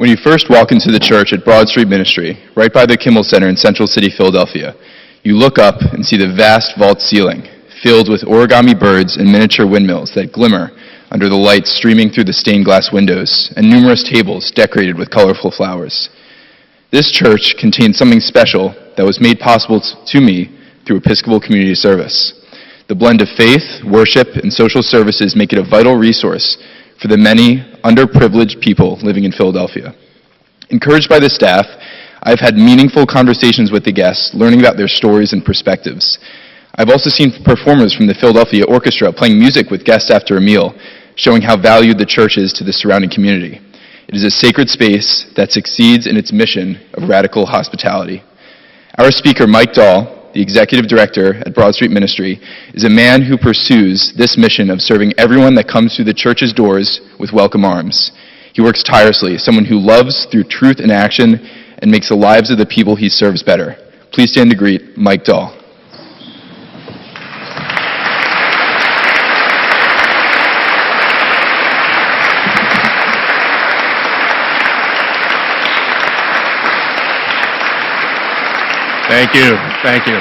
When you first walk into the church at Broad Street Ministry, right by the Kimmel Center in Central City, Philadelphia, you look up and see the vast vault ceiling, filled with origami birds and miniature windmills that glimmer under the light streaming through the stained glass windows, and numerous tables decorated with colorful flowers. This church contains something special that was made possible to me through Episcopal community service. The blend of faith, worship, and social services make it a vital resource for the many underprivileged people living in Philadelphia. Encouraged by the staff, I've had meaningful conversations with the guests, learning about their stories and perspectives. I've also seen performers from the Philadelphia Orchestra playing music with guests after a meal, showing how valued the church is to the surrounding community. It is a sacred space that succeeds in its mission of radical hospitality. Our speaker, Mike Dahl, the executive director at Broad Street Ministry, is a man who pursues this mission of serving everyone that comes through the church's doors with welcome arms. He works tirelessly, someone who loves through truth and action and makes the lives of the people he serves better. Please stand to greet Mike Dahl. Thank you. Thank you.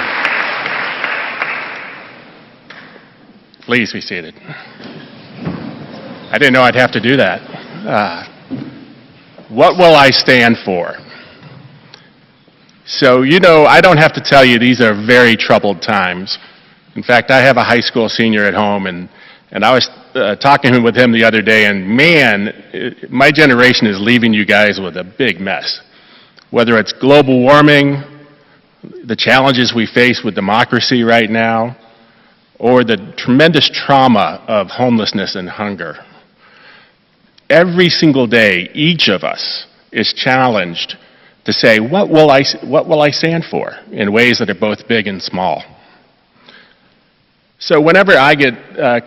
Please be seated. I didn't know I'd have to do that. What will I stand for? So, I don't have to tell you these are very troubled times. In fact, I have a high school senior at home, and I was talking with him the other day, and man, my generation is leaving you guys with a big mess. Whether it's global warming, the challenges we face with democracy right now, or the tremendous trauma of homelessness and hunger. Every single day, each of us is challenged to say, what will I stand for, in ways that are both big and small. So whenever I get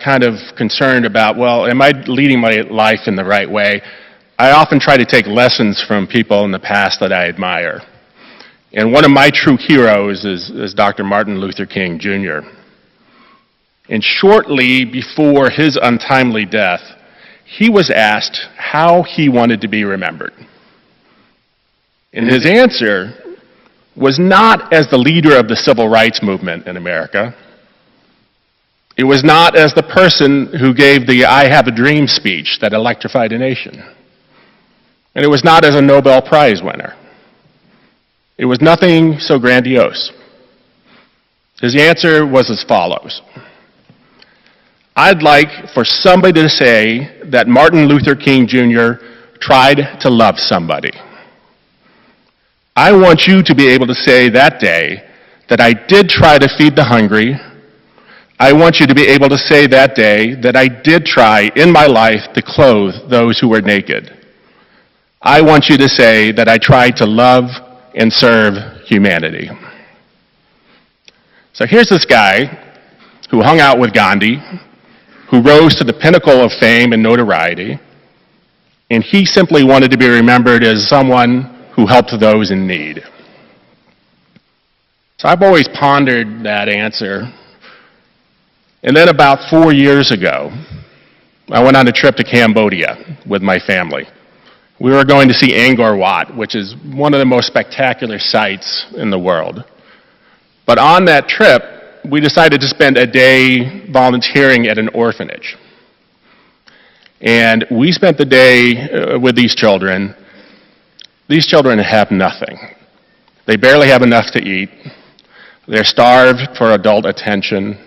kind of concerned about, am I leading my life in the right way, I often try to take lessons from people in the past that I admire. And one of my true heroes is Dr. Martin Luther King, Jr. And shortly before his untimely death, he was asked how he wanted to be remembered. And his answer was not as the leader of the civil rights movement in America. It was not as the person who gave the I Have a Dream speech that electrified a nation. And it was not as a Nobel Prize winner. It was nothing so grandiose. His answer was as follows. I'd like for somebody to say that Martin Luther King Jr. tried to love somebody. I want you to be able to say that day that I did try to feed the hungry. I want you to be able to say that day that I did try in my life to clothe those who were naked. I want you to say that I tried to love and serve humanity. So here's this guy who hung out with Gandhi, who rose to the pinnacle of fame and notoriety, and he simply wanted to be remembered as someone who helped those in need. So I've always pondered that answer. And then about 4 years ago, I went on a trip to Cambodia with my family. We were going to see Angkor Wat, which is one of the most spectacular sights in the world. But on that trip, we decided to spend a day volunteering at an orphanage. And we spent the day with these children. These children have nothing. They barely have enough to eat. They're starved for adult attention.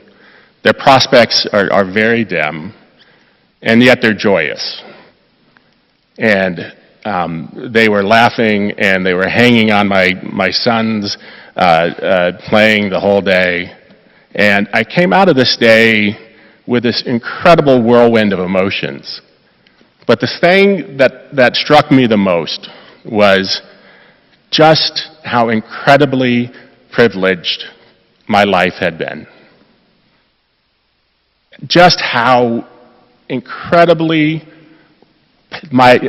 Their prospects are very dim, and yet they're joyous. And they were laughing, and they were hanging on my son's playing the whole day. And I came out of this day with this incredible whirlwind of emotions. But the thing that struck me the most was just how incredibly privileged my life had been. Just how incredibly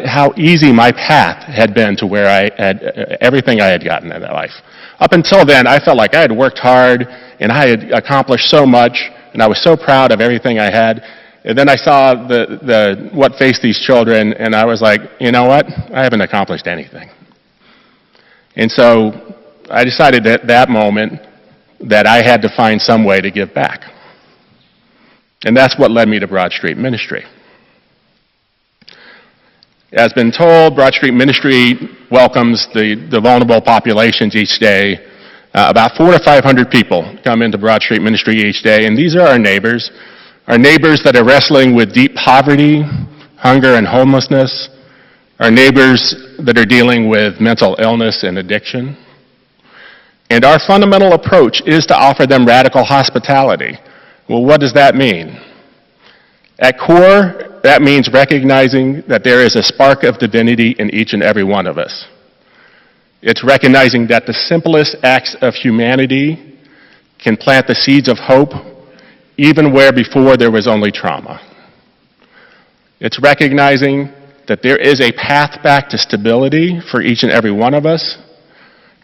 how easy my path had been to where I had everything I had gotten in that life. Up until then, I felt like I had worked hard and I had accomplished so much, and I was so proud of everything I had. And then I saw what faced these children, and I was like, you know what? I haven't accomplished anything. And so I decided at that moment that I had to find some way to give back. And that's what led me to Broad Street Ministry. As been told, Broad Street Ministry welcomes the vulnerable populations each day. About 400 to 500 people come into Broad Street Ministry each day, and these are our neighbors that are wrestling with deep poverty, hunger, and homelessness, our neighbors that are dealing with mental illness and addiction. And our fundamental approach is to offer them radical hospitality. Well, what does that mean? At core, that means recognizing that there is a spark of divinity in each and every one of us. It's recognizing that the simplest acts of humanity can plant the seeds of hope even where before there was only trauma. It's recognizing that there is a path back to stability for each and every one of us,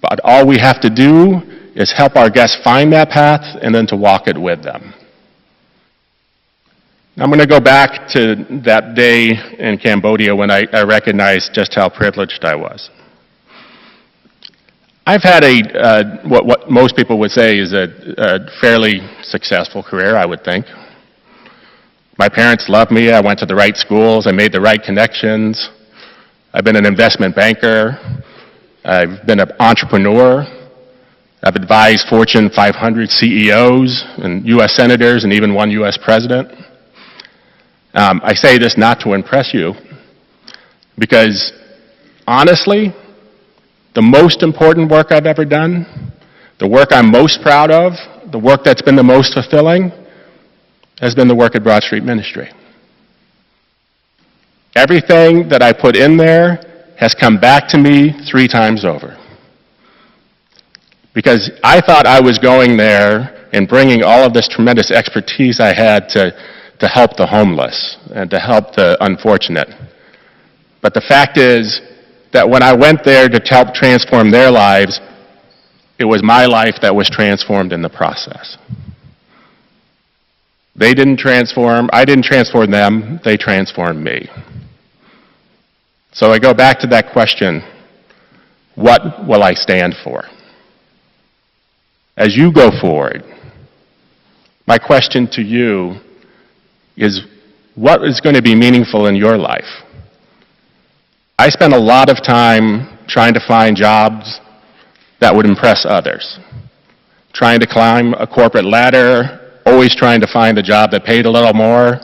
but all we have to do is help our guests find that path and then to walk it with them. I'm going to go back to that day in Cambodia when I recognized just how privileged I was. I've had what most people would say is a fairly successful career, I would think. My parents loved me. I went to the right schools. I made the right connections. I've been an investment banker. I've been an entrepreneur. I've advised Fortune 500 CEOs and U.S. senators and even one U.S. president. I say this not to impress you, because honestly, the most important work I've ever done, the work I'm most proud of, the work that's been the most fulfilling, has been the work at Broad Street Ministry. Everything that I put in there has come back to me 3 times over. Because I thought I was going there and bringing all of this tremendous expertise I had to help the homeless and to help the unfortunate. But the fact is that when I went there to help transform their lives, it was my life that was transformed in the process. I didn't transform them, they transformed me. So I go back to that question, what will I stand for? As you go forward, my question to you is, what is going to be meaningful in your life? I spent a lot of time trying to find jobs that would impress others, trying to climb a corporate ladder, always trying to find a job that paid a little more,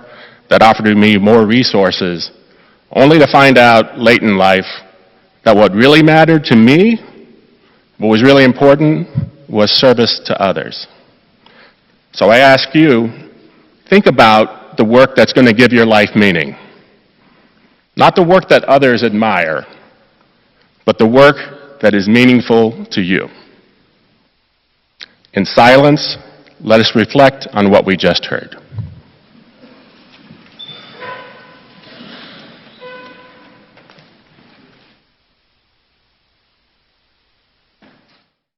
that offered me more resources, only to find out late in life that what really mattered to me, what was really important, was service to others. So I ask you, think about the work that's going to give your life meaning. Not the work that others admire, but the work that is meaningful to you. In silence, let us reflect on what we just heard.